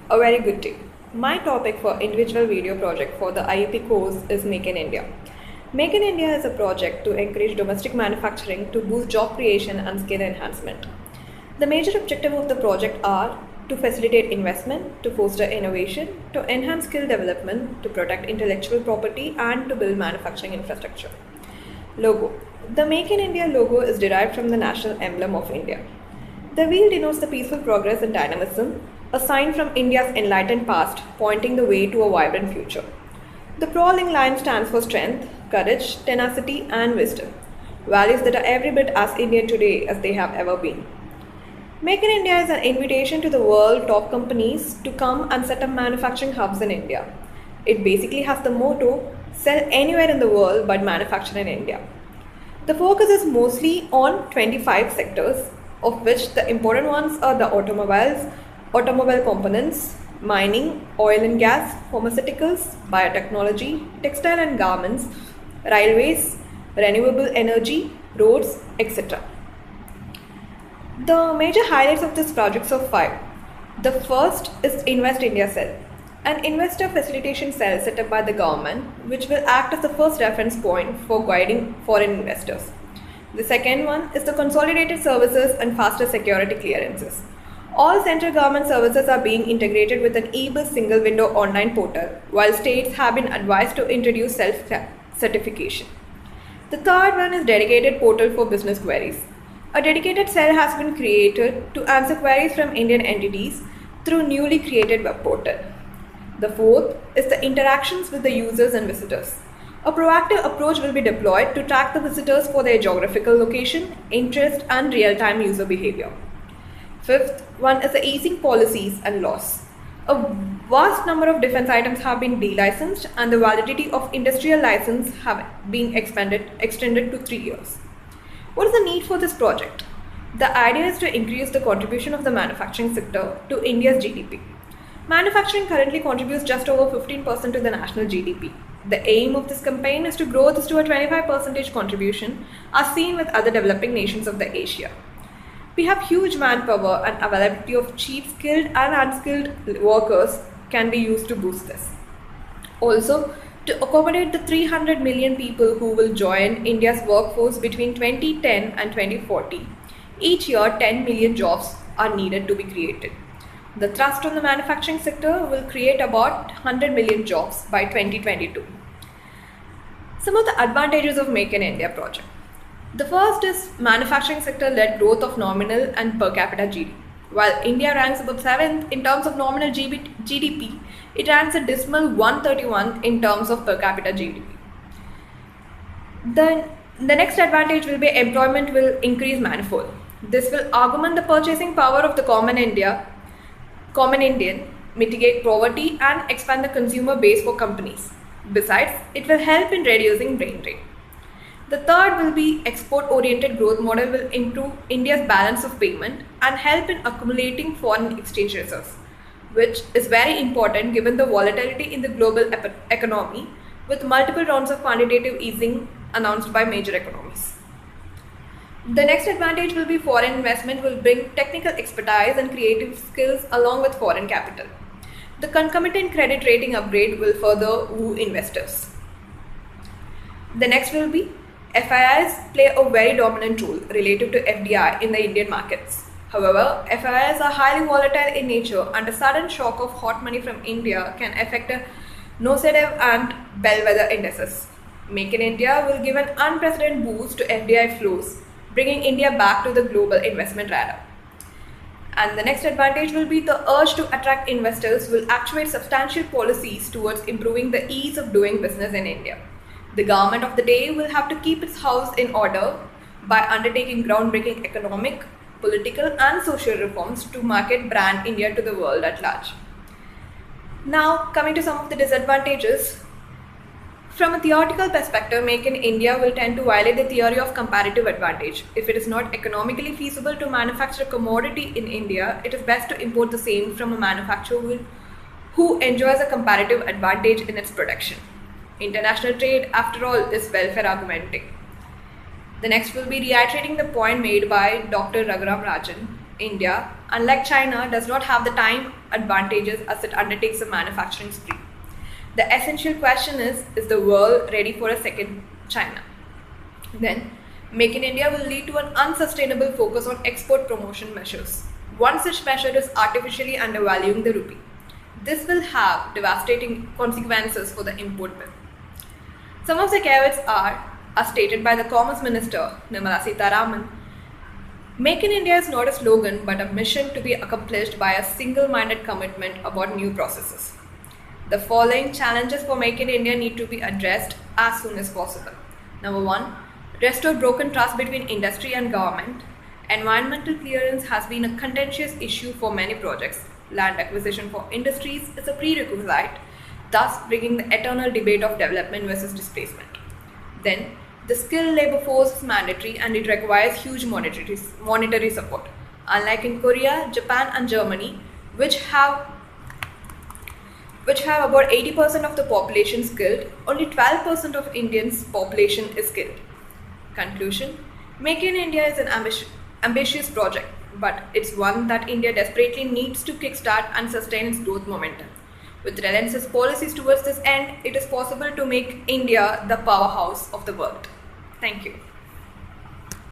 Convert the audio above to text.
A very good day. My topic for individual video project for the IUP course is Make in India. Make in India is a project to encourage domestic manufacturing to boost job creation and skill enhancement. The major objective of the project are to facilitate investment, to foster innovation, to enhance skill development, to protect intellectual property, and to build manufacturing infrastructure. Logo. The Make in India logo is derived from the national emblem of India. The wheel denotes the peaceful progress and dynamism, a sign from India's enlightened past pointing the way to a vibrant future. The crawling line stands for strength, courage, tenacity, and wisdom, values that are every bit as Indian today as they have ever been. Make in India is an invitation to the world top companies to come and set up manufacturing hubs in India. It basically has the motto, sell anywhere in the world but manufacture in India. The focus is mostly on 25 sectors, of which the important ones are the automobiles, automobile components, mining, oil and gas, pharmaceuticals, biotechnology, textile and garments, railways, renewable energy, roads, etc. The major highlights of this project are 5. The first is Invest India Cell, an investor facilitation cell set up by the government, which will act as the first reference point for guiding foreign investors. The second one is the consolidated services and faster security clearances. All central government services are being integrated with an e-bill single window online portal, while states have been advised to introduce self-certification. The third one is dedicated portal for business queries. A dedicated cell has been created to answer queries from Indian entities through newly created web portal. The fourth is the interactions with the users and visitors. A proactive approach will be deployed to track the visitors for their geographical location, interest, and real-time user behavior. Fifth one is the easing policies and laws. A vast number of defense items have been delicensed and the validity of industrial license have been extended to 3 years. What is the need for this project? The idea is to increase the contribution of the manufacturing sector to India's GDP. Manufacturing currently contributes just over 15% to the national GDP. The aim of this campaign is to grow this to a 25% contribution as seen with other developing nations of the Asia. We have huge manpower and availability of cheap skilled and unskilled workers can be used to boost this. Also, to accommodate the 300 million people who will join India's workforce between 2010 and 2040, each year 10 million jobs are needed to be created. The thrust on the manufacturing sector will create about 100 million jobs by 2022. Some of the advantages of Make in India project. The first is manufacturing sector led growth of nominal and per capita GDP. While India ranks about 7th in terms of nominal GDP, it ranks a dismal 131 in terms of per capita GDP. The next advantage will be employment will increase manifold. This will augment the purchasing power of the common Indian, mitigate poverty and expand the consumer base for companies. Besides, it will help in reducing brain drain. The third will be export-oriented growth model will improve India's balance of payment and help in accumulating foreign exchange reserves, which is very important given the volatility in the global economy with multiple rounds of quantitative easing announced by major economies. The next advantage will be foreign investment will bring technical expertise and creative skills along with foreign capital. The concomitant credit rating upgrade will further woo investors. The next will be FIIs play a very dominant role relative to FDI in the Indian markets. However, FIIs are highly volatile in nature and a sudden shock of hot money from India can affect a nosive and bellwether indices. Make in India will give an unprecedented boost to FDI flows, bringing India back to the global investment radar. And the next advantage will be the urge to attract investors will actuate substantial policies towards improving the ease of doing business in India. The government of the day will have to keep its house in order by undertaking groundbreaking economic, political and social reforms to market brand India to the world at large. Now coming to some of the disadvantages. From a theoretical perspective, Make in India will tend to violate the theory of comparative advantage. If it is not economically feasible to manufacture a commodity in India, it is best to import the same from a manufacturer who enjoys a comparative advantage in its production. International trade, after all, is welfare argumenting. The next will be reiterating the point made by Dr. Raghuram Rajan. India unlike China, does not have the time advantages as it undertakes a manufacturing spree. The essential question is the world ready for a second China? Then, Make in India will lead to an unsustainable focus on export promotion measures. One such measure is artificially undervaluing the rupee. This will have devastating consequences for the import bill. Some of the caveats are, as stated by the Commerce Minister, Nirmala Sitharaman, Make in India is not a slogan but a mission to be accomplished by a single-minded commitment about new processes. The following challenges for Make in India need to be addressed as soon as possible. Number 1. Restore broken trust between industry and government. Environmental clearance has been a contentious issue for many projects. Land acquisition for industries is a prerequisite, thus bringing the eternal debate of development versus displacement. Then, the skilled labor force is mandatory and it requires huge monetary support. Unlike in Korea, Japan and Germany, which have about 80% of the population skilled, only 12% of Indians' population is skilled. Conclusion: Make in India is an ambitious project, but it's one that India desperately needs to kickstart and sustain its growth momentum. With relentless policies towards this end, it is possible to make India the powerhouse of the world. Thank you.